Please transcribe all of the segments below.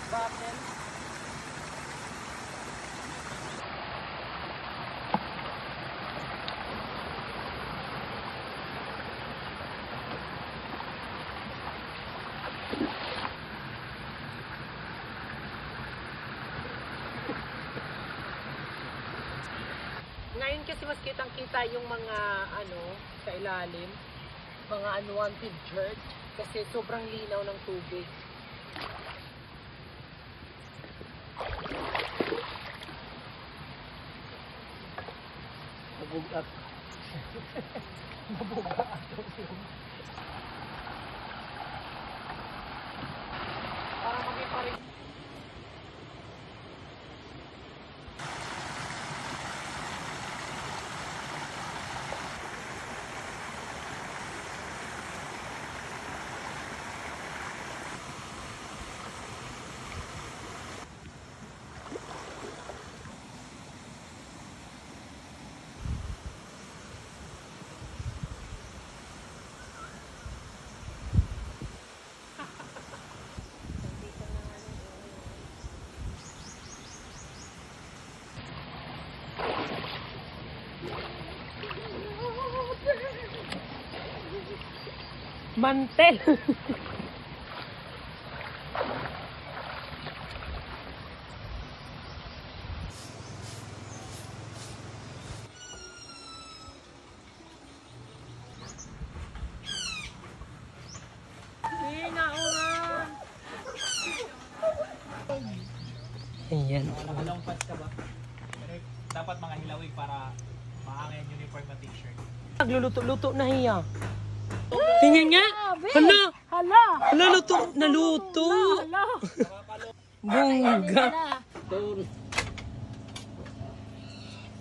bottle. Ngayon kasi mas kitang-kita yung mga sa ilalim, mga unwanted dirt kasi sobrang linaw ng tubig. Mabugat. Mabugat. Para maging parin. Mantel. Ayan. Long pants ka ba? Dapat mga hilawig para maangin uniform na t-shirt. Nagluluto-luto na hiya. Tingnan nga! Hala! Hala! Hala, luto! Naluto! Hala! Bongga!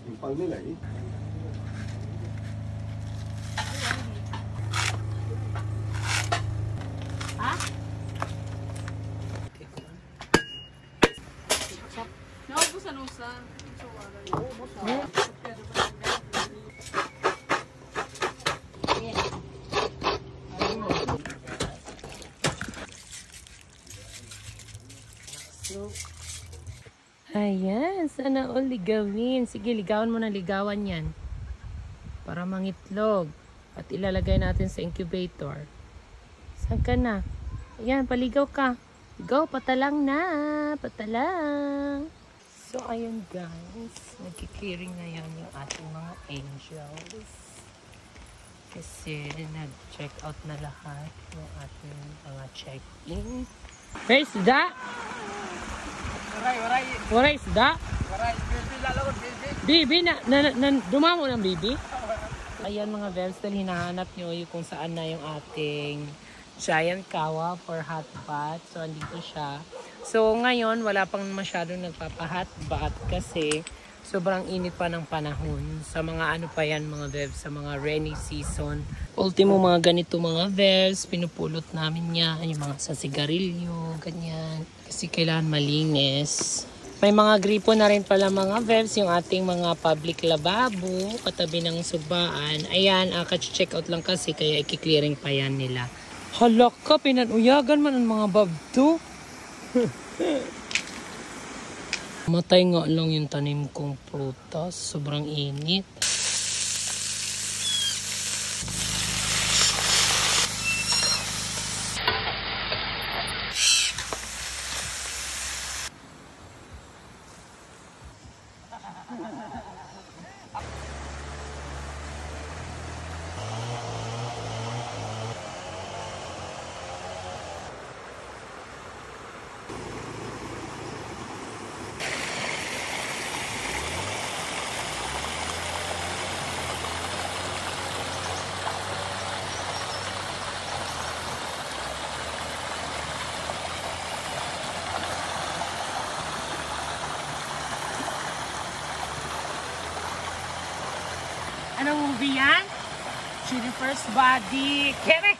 Yung pang nila eh. Ha? Naubusan-usan. Ayan, sana all ligawin. Sige, ligawan mo na ligawan yan. Para mangitlog. At ilalagay natin sa incubator. Saan ka na? Ayan, paligaw ka. Ligaw, patalang na. Patalang. So, ayun guys. Nagki-clearing na yan yung ating mga angels. Kasi nag-check out na lahat yung ating mga check-in. Where's that? Waray isda? Bibi na dumamo ng bibi? Ayan mga vems, dahil hinahanap nyo yung kung saan na yung ating giant kawa for hot bath. So, andito siya. So, ngayon, wala pang masyadong nagpapa-hot bath kasi sobrang init pa ng panahon. Sa mga ano pa yan mga vems, sa mga rainy season. Ultimo mga ganito mga vems, pinupulot namin yan. Yung mga sa sigarilyo, ganyan. Kasi kailangan malinis. May mga gripo na rin pala mga vems, yung ating mga public lababo, katabi ng subaan. Ayan, check out lang kasi, kaya i-clearing pa yan nila. Halak ka, pinanuyagan man ang mga babdo. Matay nga lang yung tanim kong prutas. Sobrang init. Anong movie yan? Jennifer's Body. Kere!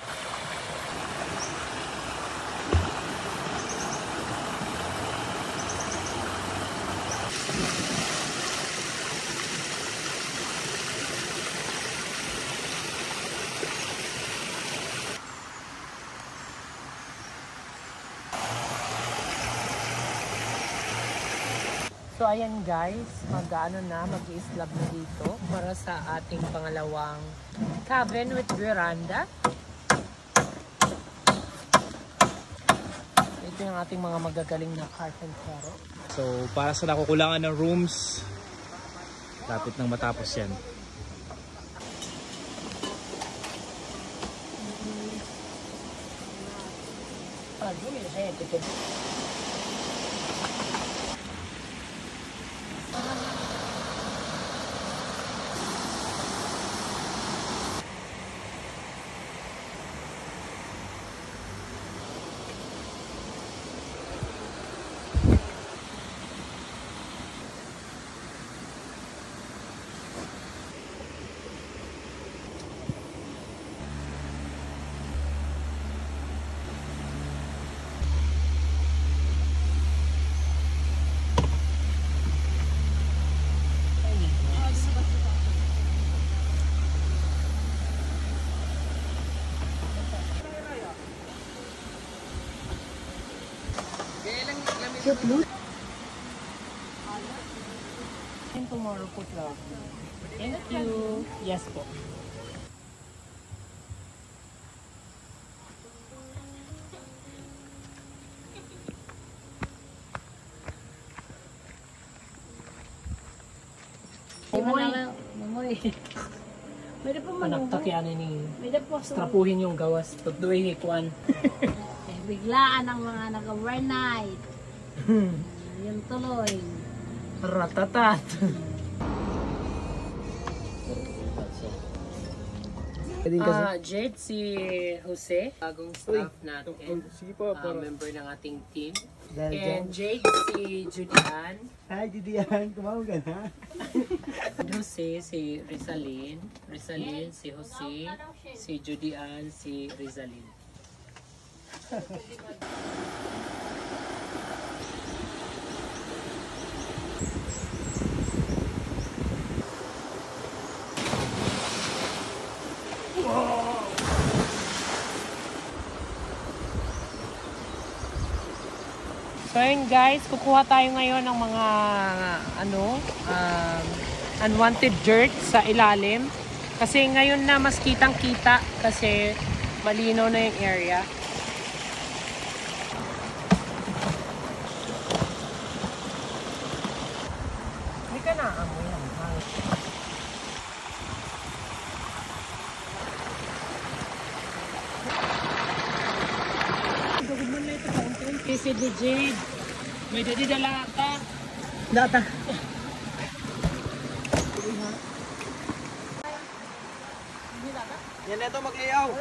So ayan guys, mag-i-slab na dito para sa ating pangalawang cabin with veranda. Ito yung ating mga magagaling na carpentero. So, para sa nakukulangan ng rooms, lapit nang matapos yan. And tomorrow po, vlog. Thank you. Yes po. Mamoy. Pwede po Panaktak yan ni Pwede po. strapuhin yung gawas. Tutuloy hikuan. Biglaan ang mga nag-overnight. Yung tuloy. Ratatat. Jade, si Jose, bagong staff natin. Sige po, Member ng ating team. And Jade, si Julian. Hi, Didian. Tumawag ka na. Jose, si Rizalin. Rizalin, si Jose. Si Julian, si Rizalin. So ayun guys, kukuha tayo ngayon ng mga unwanted dirt sa ilalim. Kasi ngayon na mas kitang-kita kasi malinaw na yung area. Hindi ka naamoy lang. Si DJ, may dadi dala ka. Data. Yan na ito, mag-layout.